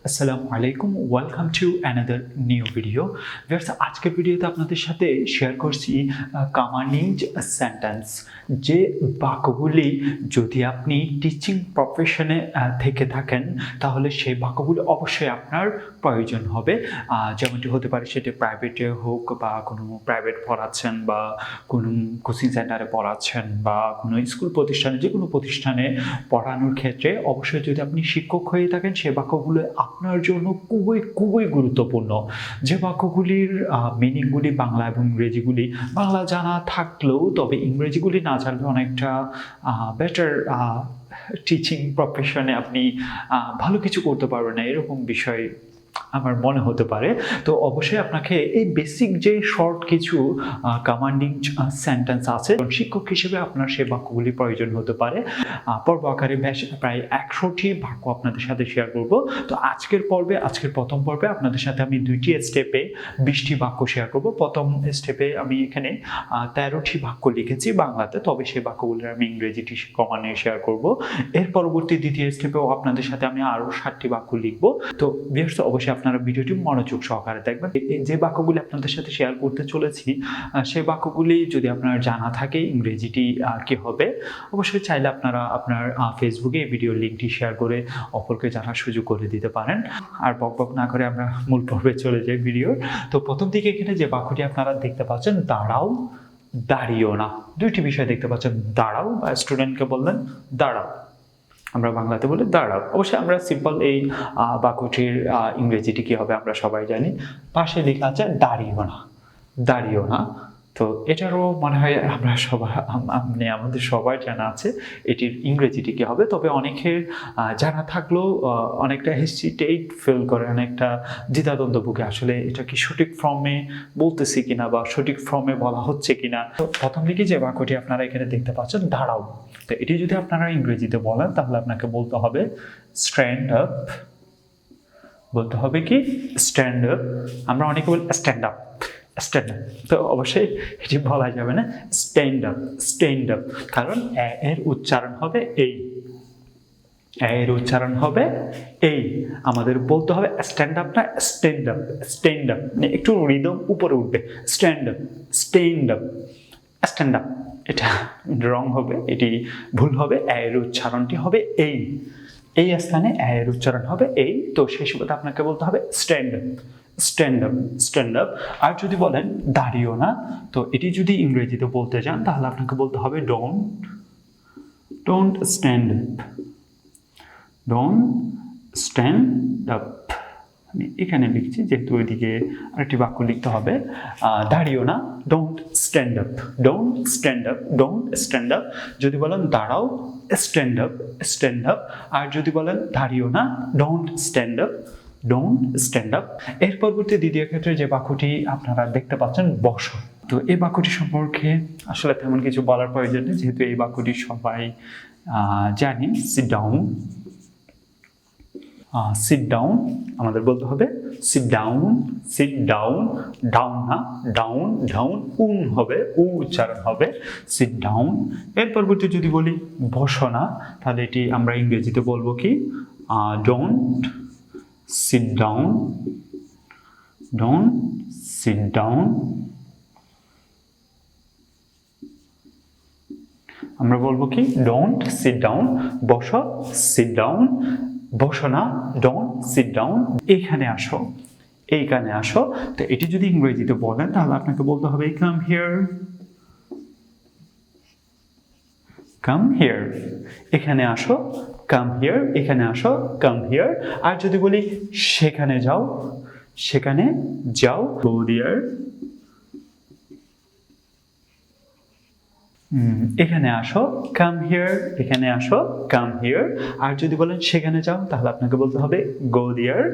আসসালামু আলাইকুম, welcome to another new video. আজকের ভিডিওতে আপনাদের সাথে শেয়ার করছি কমান্ডিং সেন্টেন্স, যে বাক্যগুলি যদি আপনি টিচিং প্রফেশনে থেকে থাকেন তাহলে সেই বাক্যগুলি অবশ্যই আপনার প্রয়োজন হবে। যেমনটি হতে পারে সেটা প্রাইভেটে হোক বা কোনো প্রাইভেট পড়াচ্ছেন বা কোনো কোচিং সেন্টারে পড়াচ্ছেন বা কোনো স্কুল প্রতিষ্ঠানে, যে কোনো প্রতিষ্ঠানে পড়ানোর ক্ষেত্রে অবশ্যই যদি আপনি শিক্ষক হয়ে থাকেন সেই বাক্যগুলো আপনার জন্য খুবই গুরুত্বপূর্ণ। যে বাক্যগুলির মিনিংগুলি বাংলা এবং ইংরেজিগুলি বাংলা জানা থাকলেও তবে ইংরেজিগুলি না জানলে অনেকটা বেটার টিচিং প্রফেশনে আপনি ভালো কিছু করতে পারবেন না, এরকম বিষয় আমার মনে হতে পারে। তো অবশ্যই আপনাকে এই বেসিক যে শর্ট কিছু কমান্ডিং সেন্টেন্স আছে, শিক্ষক হিসেবে আপনার সেই বাক্যগুলি প্রয়োজন হতে পারে। পর্ব আকারে প্রায় 100টি বাক্য আপনাদের সাথে শেয়ার করব। তো আজকের প্রথম পর্বে আপনাদের সাথে আমি 2টি স্টেপে 20টি বাক্য শেয়ার করব। প্রথম স্টেপে আমি এখানে 13টি বাক্য লিখেছি বাংলাতে, তবে সেই বাক্যগুলো আমি ইংরেজিটি কমানে শেয়ার করব। এর পরবর্তী দ্বিতীয় স্টেপেও আপনাদের সাথে আমি আরও 7টি বাক্য লিখব। তো অবশ্যই আপনারা ভিডিওটি মনোযোগ সহকারে দেখবেন। যে বাক্যগুলি আপনাদের সাথে শেয়ার করতে চলেছি সেই বাক্যগুলি যদি আপনার জানা থাকে ইংরেজিটি কি হবে, অবশ্যই চাইলে আপনারা আপনার ফেসবুকে এই ভিডিওর লিঙ্কটি শেয়ার করে অপরকে জানার সুযোগ করে দিতে পারেন। আর বকবক না করে আমরা মূল পর্বে চলে যাই ভিডিওর। তো প্রথম দিকে এখানে যে বাক্যটি আপনারা দেখতে পাচ্ছেন, দাঁড়াও, দাঁড়িয়েও না, দুইটি বিষয় দেখতে পাচ্ছেন। দাঁড়াও বা স্টুডেন্টকে বললেন দাঁড়াও, আমরা বাংলাতে বলি দাঁড়াও। অবশ্যই আমরা সিম্পল এই বাক্যটির ইংরেজিটি কী হবে আমরা সবাই জানি। পাশে লেখা আছে দাঁড়িয়েও না, দাঁড়িয়েও না। তো এটারও মনে হয় আমরা সবাই আমাদের সবার জানা আছে এটির ইংরেজিটি কী হবে। তবে অনেকের জানা থাকলেও অনেকটা হেসিটেট ফিল করে, অনেকটা দ্বিধাদ্বন্দ্ব ভুগে আসলে এটা কি সঠিক ফর্মে বলতেছি কিনা বা সঠিক ফর্মে বলা হচ্ছে কিনা। তো প্রথম দিকে যে বাক্যটি আপনারা এখানে দেখতে পাচ্ছেন দাঁড়াও, তো এটি যদি আপনারা ইংরেজিতে বলেন তাহলে আপনাকে বলতে হবে স্ট্যান্ড আপ। বলতে হবে কি স্ট্যান্ড আপ। আমরা অনেকে বলি স্ট্যান্ড আপ, স্ট্যান্ড আপ, তো অবশ্যই এটি বলা যাবে না, স্ট্যান্ড আপ, স্ট্যান্ড আপ। কারণ এর উচ্চারণ হবে এই, এর উচ্চারণ হবে এই। আমাদের বলতে হবে স্ট্যান্ড আপ না স্ট্যান্ড আপ, স্ট্যান্ড আপ, মানে একটু রিদম উপরে উঠবে। Stand up, stand up, stand up, এটা রং হবে, এটি ভুল হবে। এর উচ্চারণটি হবে এই, এই স্থানে এর উচ্চারণ হবে এই। তো সেই সুবাদে আপনাকে বলতে হবে stand up, stand up, stand up. আর যদি বলেন দাঁড়িয়েও না, তো এটি যদি ইংরেজিতে বলতে চান তাহলে আপনাকে বলতে হবে don't stand up, don't stand up. আমি এখানে লিখছি যেহেতু ওইদিকে আরেকটি বাক্য লিখতে হবে। দাঁড়িয়েও না, don't stand up, don't stand up, don't stand up. যদি বলেন দাঁড়াও, স্ট্যান্ড আপ, স্ট্যান্ড আপ। আর যদি বলেন দাঁড়িয়েও না, don't stand up, don't stand up. এর পরবর্তী দ্বিতীয় ক্ষেত্রে যে বাক্যটি আপনারা দেখতে পাচ্ছেন বসো, তো এই বাক্যটি সম্পর্কে আসলে তেমন কিছু বলার প্রয়োজন নেই, যেহেতু এই বাক্যটি সবাই জানি। সিট ডাউন, সিট ডাউন, আমাদের বলতে হবে sit down, sit down, down না ডাউন, ডাউন উন হবে, উ উচ্চারণ হবে, সিট ডাউন। এর পরবর্তী যদি বলি বসো না, তাহলে এটি আমরা ইংরেজিতে বলবো কি don't sit down, don't sit down. আমরা বলবো কি ডোন্ট সিট ডাউন, বসো, সিট ডাউন, বসো না, ডোন্ট সিট ডাউন। এইখানে আসো, এইখানে আসো। তো এটি যদি ইংরেজিতে বলেন তাহলে আপনাকে বলতে হবে কাম হিয়ার, কাম হিয়ার, এখানে আসো, কাম হিয়ার, এখানে আসো, কাম হিয়ার। আর যদি বলি সেখানে যাও, সেখানে যাও, গো দেয়ার। এখানে আসো, কাম হিয়ার, এখানে আসো, কাম হিয়ার। আর যদি বলেন সেখানে যাও তাহলে আপনাকে বলতে হবে গো দেয়ার,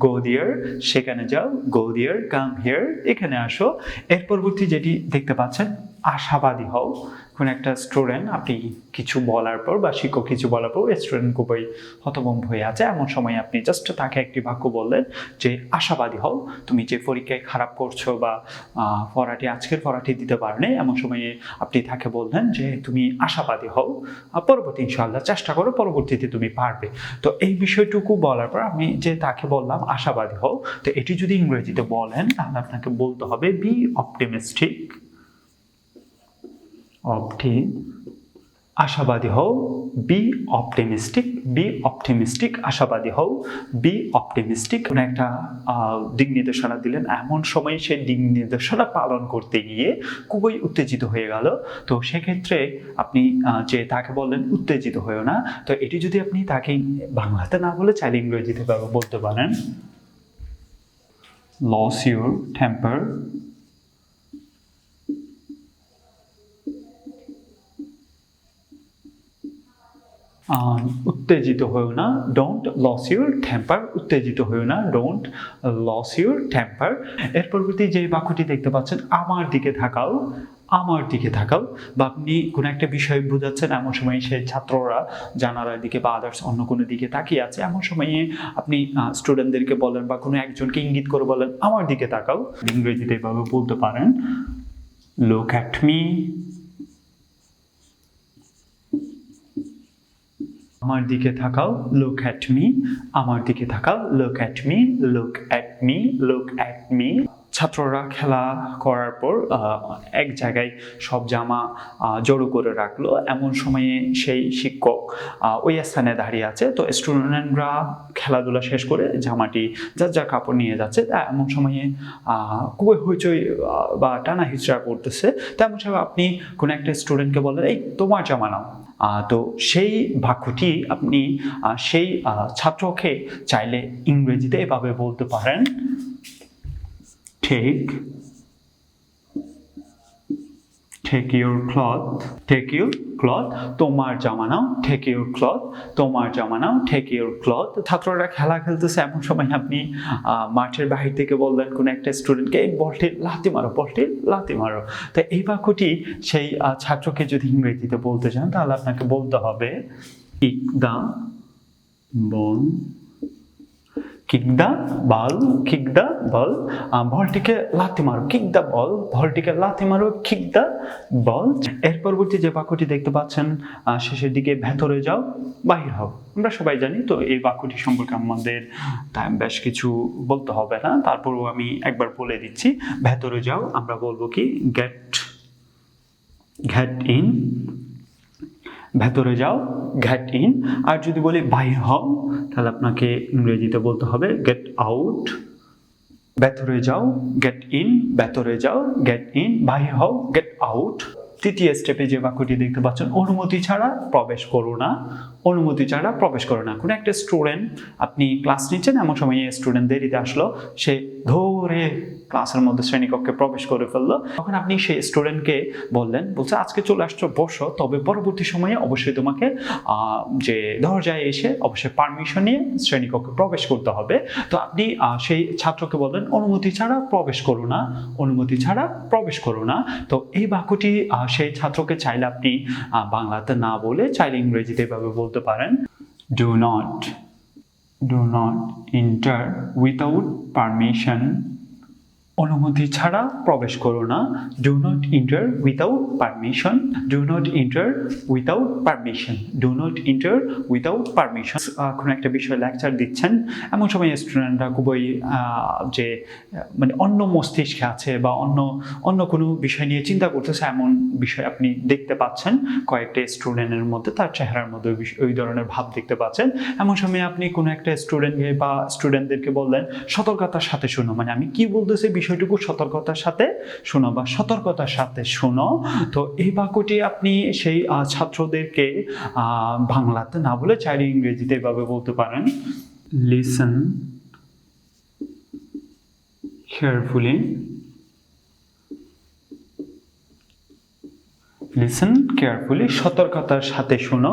গো দেয়ার, সেখানে যাও, গো দেয়ার, কাম হিয়ার, এখানে আসো। এর পরবর্তী যেটি দেখতে পাচ্ছেন আশাবাদী হও। কোন একটা স্টুডেন্ট আপনি কিছু বলার পর বা শিক্ষক কিছু বলার পর স্টুডেন্ট খুবই হতভম্ব হয়ে আছে, এমন সময় আপনি জাস্ট তাকে একটি বাক্য বললেন যে আশাবাদী হও। তুমি যে পরীক্ষায় খারাপ করছো বা আজকের পড়াটি দিতে পারোনি, এমন সময়ে আপনি তাকে বললেন যে তুমি আশাবাদী হও, পরবর্তী ইনশাআল্লাহ চেষ্টা করো, পরবর্তীতে তুমি পারবে। তো এই বিষয়টুকু বলার পর আমি যে তাকে বললাম আশাবাদী হও, তো এটি যদি ইংরেজিতে বলেন তাহলে আপনাকে বলতে হবে বি অপটিমিস্টিক। আশাবাদী হও, বি অপটিমিস্টিক, আশাবাদী হও, বি অপটিমিস্টিক। কোনো একটা দিক নির্দেশনা দিলেন, এমন সময় সেই দিক নির্দেশনা পালন করতে গিয়ে খুবই উত্তেজিত হয়ে গেল, তো সেক্ষেত্রে আপনি যে তাকে বললেন উত্তেজিত হয়েও না, তো এটি যদি আপনি তাকে বাংলাতে না বলে চাইলে ইংরেজিতে বলতে পারেন লস ইউর টেম্পার। উত্তেজিত হয়েও না, ডোন্ট লস ইউর টেম্পার, উত্তেজিত হয়েও না, ডোন্ট লস ইউর টেম্পার। এর পরবর্তী যে বাক্যটি দেখতে পাচ্ছেন আমার দিকে তাকাও, বা আপনি কোনো একটা বিষয় বোঝাচ্ছেন, এমন সময় সেই ছাত্ররা জানালার দিকে বা আদার্স অন্য কোনো দিকে তাকিয়ে আছে, এমন সময়ে আপনি স্টুডেন্টদেরকে বলেন বা কোনো একজনকে ইঙ্গিত করে বলেন আমার দিকে তাকাও। ইংরেজিতে এভাবে বলতে পারেন লুক অ্যাট মি। আমার দিকে তাকাও, লুক অ্যাট মি। আমার দিকে তাকাও, look at me, look at me, look at me. ছাত্ররা খেলা করার পর এক জায়গায় সব জামা জড়ো করে রাখলো, এমন সময়ে সেই শিক্ষক ওই স্থানে দাঁড়িয়ে আছে, তো স্টুডেন্টরা খেলাধুলা শেষ করে জামাটি যার যার কাপড় নিয়ে যাচ্ছে, এমন সময়ে খুবই হইচই বা টানা হিচড়া করতেছে, তেমন সময় আপনি কোনো একটা স্টুডেন্টকে বললেন এই তোমার জামা নাও। তো সেই বাক্যটি আপনি সেই ছাত্রকে চাইলে ইংরেজিতে এভাবে বলতে পারেন take your cloth, তোমার জামা নাও, take your cloth, তোমার জামা নাও, take your cloth। ছাত্ররা খেলা খেলতেছে, এমন সময় আপনি মাঠের বাহির থেকে বললেন কোন একটা স্টুডেন্টকে এই বলটি লাথি মারো। তো এই বাক্যটি সেই ছাত্রকে যদি ইংরেজিতে বলতে চান তাহলে আপনাকে বলতে হবে kick the ball, বলটিকে লাথি মারো, কিক দ্য বল, বলটিকে লাথি মারো, কিক দ্য বল। এর পরবর্তী যে বাক্যটি দেখতে পাচ্ছেন শেষের দিকে ভেতরে যাও, বাহির হও, আমরা সবাই জানি, তো এই বাক্যটি সম্পর্কে আমাদের বেশ কিছু বলতে হবে না, তারপরও আমি একবার বলে দিচ্ছি। ভেতরে যাও আমরা বলবো কি গেট ইন, ভেতরে যাও গেট ইন। আর যদি বলি বাহির হও তাহলে আপনাকে ইংরেজিতে বলতে হবে গেট আউট। ভেতরে যাও গেট ইন, ভেতরে যাও গেট ইন, বাহির হও গেট আউট। তৃতীয় স্টেপে যে বাক্যটি দেখতে পাচ্ছেন অনুমতি ছাড়া প্রবেশ করো না, অনুমতি ছাড়া প্রবেশ করো না। কোনো একটা স্টুডেন্ট আপনি ক্লাস নিচ্ছেন, এমন সময় স্টুডেন্ট দেরিতে আসলো, সে ধরে ক্লাসের মধ্যে শ্রেণীকক্ষে প্রবেশ করে ফেললো, তখন আপনি সেই স্টুডেন্টকে বলছে আজকে চলে আসছো, বসো, তবে পরবর্তী সময়ে অবশ্যই তোমাকে যে দরজায় এসে অবশ্যই পারমিশন নিয়ে শ্রেণীকক্ষে প্রবেশ করতে হবে। তো আপনি সেই ছাত্রকে বললেন অনুমতি ছাড়া প্রবেশ করো না, অনুমতি ছাড়া প্রবেশ করো না। তো এই বাক্যটি সেই ছাত্রকে চাইলে আপনি বাংলাতে না বলে চাইলে ইংরেজিতে এভাবে বলতে পারেন do not enter without permission। অনুমতি ছাড়া প্রবেশ করো না, do not enter without permission, do not enter without permission, do not enter without permission। কোনো একটা বিষয় লেকচার দিচ্ছেন, এমন সময় স্টুডেন্টরা খুবই যে মানে অন্য মস্তিষ্কে আছে বা অন্য কোনো বিষয় নিয়ে চিন্তা করতেছে, এমন বিষয় আপনি দেখতে পাচ্ছেন কয়েকটা স্টুডেন্টের মধ্যে, তার চেহারার মধ্যে ওই ধরনের ভাব দেখতে পাচ্ছেন। এমন সময় আপনি কোনো একটা স্টুডেন্টকে বা স্টুডেন্টদেরকে বললেন সতর্কতার সাথে শোনো, মানে আমি কি বলতেছি বিষয়টুকু সতর্কতার সাথে শোনো বা সতর্কতার সাথে শোনো। তো এই বাক্যটি আপনি সেই ছাত্রদেরকে বাংলাতে না বলে চাইলে ইংরেজিতে এভাবে বলতে পারেন লিসেন লিসেন কেয়ারফুলি, সতর্কতার সাথে শোনো।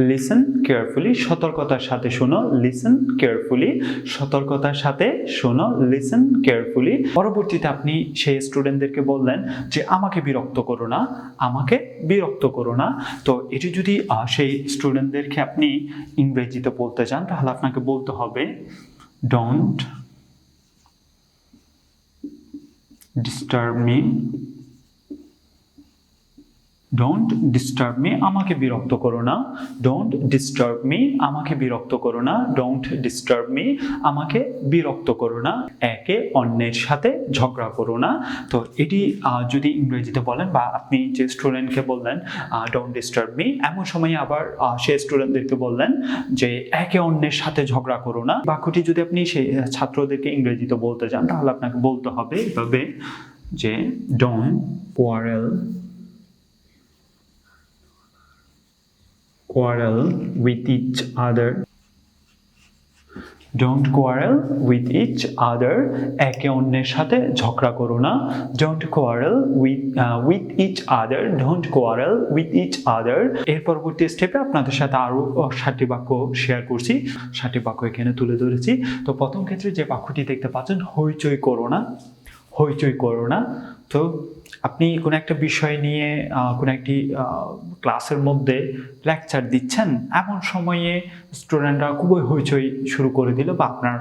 লিসেন কেয়ারফুলি, সতর্কতার সাথে শোনো। লিসেন কেয়ারফুলি, সতর্কতার সাথে শোনো। Listen carefully. পরবর্তীতে আপনি সেই স্টুডেন্টদেরকে বললেন যে আমাকে বিরক্ত করো না, আমাকে বিরক্ত করো না। তো এটি যদি সেই স্টুডেন্টদেরকে আপনি ইংরেজিতে বলতে চান তাহলে আপনাকে বলতে হবে don't disturb me, don't disturb me, আমাকে বিরক্ত করো না। ডোন্ট ডিস্টার্ব মি, আমাকে বিরক্ত করো না। ডোন্ট ডিস্টার্ব মি, আমাকে বিরক্ত করো না। একে অন্যের সাথে ঝগড়া করো না। তো এটি যদি ইংরেজিতে বলেন বা আপনি যে স্টুডেন্টকে বললেন ডোন্ট ডিস্টার্ব মি, এমন সময় আবার সেই স্টুডেন্টদেরকে বললেন যে একে অন্যের সাথে ঝগড়া করো না। বাক্যটি যদি আপনি সেই ছাত্রদেরকে ইংরেজিতে বলতে চান তাহলে আপনাকে বলতে হবে এভাবে যে don't quarrel with each other. Don't quarrel with each other. একে অন্যের সাথে ঝগড়া করো না। Don't quarrel with each other. Don't quarrel with each other. এর পরবর্তী স্টেপে আপনাদের সাথে আরো 7টি বাক্য শেয়ার করছি। 7টি বাক্য এখানে তুলে ধরেছি। তো প্রথম ক্ষেত্রে যে বাক্যটি দেখতে পাচ্ছেন হইচই করো না, হইচই করো না। তো আপনি কোনো একটা বিষয় নিয়ে কোনো একটি ক্লাসের মধ্যে লেকচার দিচ্ছেন, এমন সময়ে স্টুডেন্টরা খুবই হইচই শুরু করে দিল বা আপনার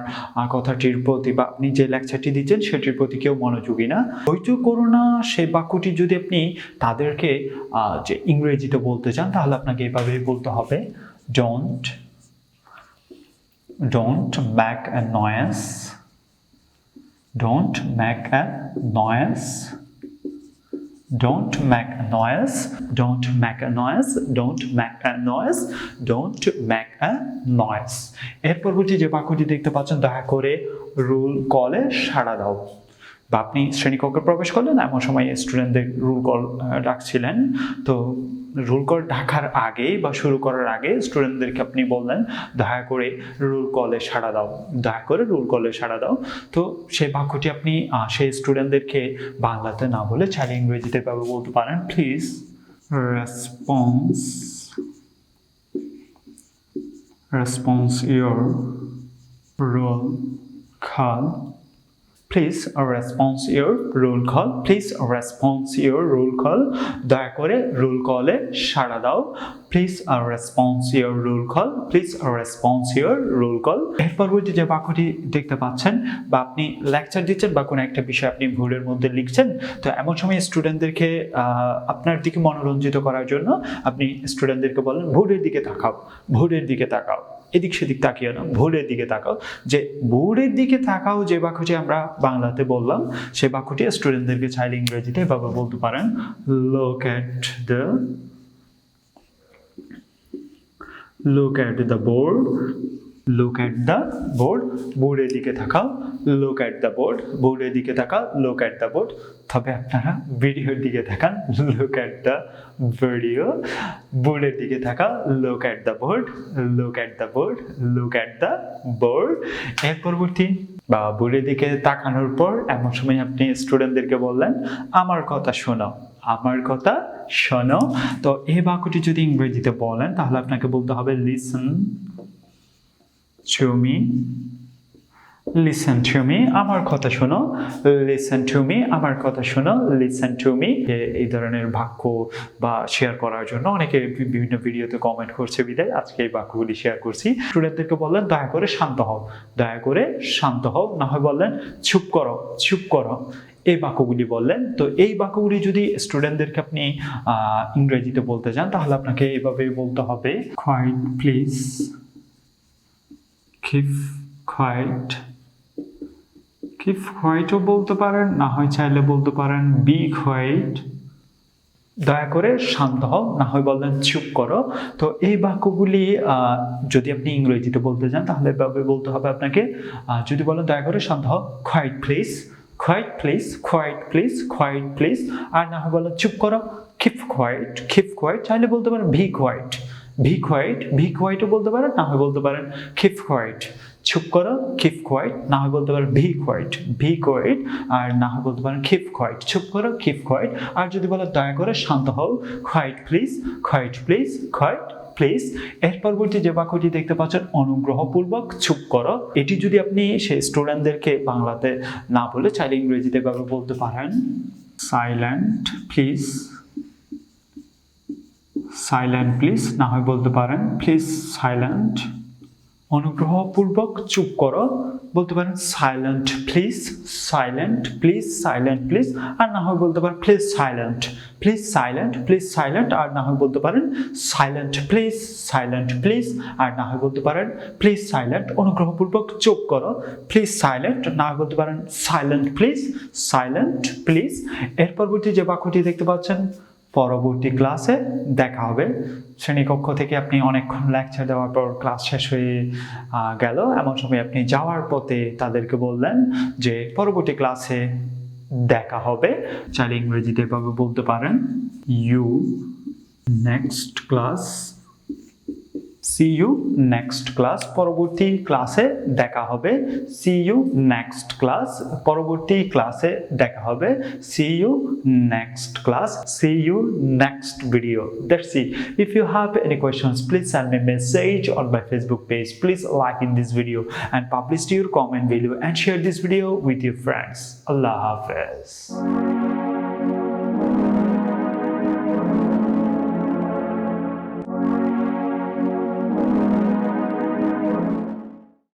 কথাটির প্রতি বা আপনি যে লেকচারটি দিচ্ছেন সেটির প্রতি কেউ মনোযোগী না। হইচই করো না সেই বাক্যটি যদি আপনি তাদেরকে যে ইংরেজিতে বলতে চান তাহলে আপনাকে এভাবেই বলতে হবে don't make a noise, don't make a noise, don't make a noise, don't make a noise, don't make a noise, don't make a noise. এর পরবর্তী যে বাক্যটি দেখতে পাচ্ছেন দয়া করে রুল কলে সাড়া দাও। বা আপনি শ্রেণীকক্ষে প্রবেশ করলেন, এমন সময় স্টুডেন্টদের রুল কল ডাকছিলেন। তো রুল কল ডাকার আগে বা শুরু করার আগে স্টুডেন্টদেরকে আপনি বললেন দয়া করে রুল কলে সাড়া দাও, দয়া করে রুল কলে সাড়া দাও। তো সেই বাক্যটি আপনি সেই স্টুডেন্টদেরকে বাংলাতে না বলে চাইলে ইংরেজিতে ভাবে বলতে পারেন please response your roll call, please response your roll call, please response your roll call, দয়া করে রোল কলে সাড়া দাও। Please response your roll call, please response your roll call. এর পরবর্তী যে বাক্যটি দেখতে পাচ্ছেন বা আপনি লেকচার দিচ্ছেন বা কোনো একটা বিষয় আপনি বোর্ডের মধ্যে লিখছেন, তো এমন সময় স্টুডেন্টদেরকে আপনার দিকে মনোরঞ্জিত করার জন্য আপনি স্টুডেন্টদেরকে বলেন বোর্ডের দিকে তাকাও, বোর্ডের দিকে তাকাও, এদিক সেদিক তাকিয়ে না, বোর্ডের দিকে তাকাও। যে বোর্ডের দিকে তাকাও যে বাক্যটি আমরা বাংলাতে বললাম সেই বাক্যটি স্টুডেন্টদেরকে চাইলে ইংরেজিতে এভাবে বলতে পারেন look at the board, look at the board, বোর্ডের দিকে তাকাও, look at the board, বোর্ডের দিকে তাকাও, look at the board। তবে আপনারা ভিডিওর দিকে তাকান, look at the video, বোর্ডের দিকে তাকাও, look at the board, look at the board, look at the board। এর পরবর্তী বা বোর্ডের দিকে তাকানোর পর এমন সময় আপনি স্টুডেন্টদেরকে বললেন আমার কথা শোনো, আমার কথা শোনো। তো এই বাক্যটি যদি ইংরেজিতে বলেন তাহলে আপনাকে বলতে হবে listen to me, listen to me, আমার কথা শোনো, লিসেন টু মি, আমার কথা শোনো, লিসেন টু মি। এই ধরনের বাক্য বা শেয়ার করার জন্য অনেকে বিভিন্ন ভিডিওতে কমেন্ট করছে বিধায় আজকে এই বাক্যগুলি শেয়ার করছি। স্টুডেন্টদেরকে বললেন দয়া করে শান্ত হও, দয়া করে শান্ত হও, না হয় বললেন চুপ করো, চুপ করো, এই বাক্যগুলি বললেন। তো এই বাক্যগুলি যদি স্টুডেন্টদেরকে আপনি ইংরেজিতে বলতে চান তাহলে আপনাকে এইভাবে বলতে হবে quiet please, keep quiet, keep কোয়াইটও বলতে পারেন, না হয় চাইলে বলতে পারেন বি কোয়াইট, দয়া করে শান্ত হও, না হয় বললেন চুপ করো। তো এই বাক্যগুলি যদি আপনি ইংরেজিতে বলতে চান তাহলে এভাবে বলতে হবে আপনাকে। যদি বলেন দয়া করে শান্ত হও, quiet please, quiet please, quiet please, quiet please. আর না হয় বলেন চুপ করো, কিপ কোয়াইট, কিপ কোয়াইট, চাইলে বলতে পারেন be quiet, be quiet, be কোয়াইটও বলতে পারেন, না হয় বলতে পারেন কিপ কোয়াইট, চুপ করো, keep quiet, না হয় বলতে পারেন be quiet, আর না হয় বলতে পারেন keep quiet, চুপ করো, keep quiet। আর যদি বলো দয়া করে শান্ত হও, quiet please, প্লিজ। এর পরবর্তী যে বাক্যটি দেখতে পাচ্ছেন অনুগ্রহপূর্বক চুপ করো, এটি যদি আপনি সেই স্টুডেন্টদেরকে বাংলাতে না বলে চাইলে ইংরেজিতে এভাবে বলতে পারেন সাইলেন্ট প্লিজ, না হয় বলতে পারেন প্লিজ সাইলেন্ট। অনুগ্রহপূর্বক চুপ করো বলতে পারেন সাইলেন্ট প্লিজ, আর না হয় বলতে পারেন প্লিজ সাইলেন্ট, আর না হয় বলতে পারেন সাইলেন্ট প্লিজ, আর না হয় বলতে পারেন প্লিজ সাইলেন্ট। অনুগ্রহপূর্বক চুপ করো, প্লিজ সাইলেন্ট, না হয় বলতে পারেন সাইলেন্ট প্লিজ। এর পরবর্তী যে বাক্যটি দেখতে পাচ্ছেন পরবর্তী ক্লাসে দেখা হবে। শ্রেণীকক্ষ থেকে আপনি অনেকক্ষণ লেকচার দেওয়ার পর ক্লাস শেষ হয়ে গেল, এমন সময় আপনি যাওয়ার পথে তাদেরকে বললেন যে পরবর্তী ক্লাসে দেখা হবে। চাইলে ইংরেজিতে এভাবে বলতে পারেন you next class, see you next class, পরবর্তী ক্লাসে দেখা হবে। see you next class, পরবর্তী ক্লাসে দেখা হবে। see you next class, see you next video. That's it. If you have any questions, please send me a message on my Facebook page. Please like in this video and publish your comment below and share this video with your friends. Allah Hafiz.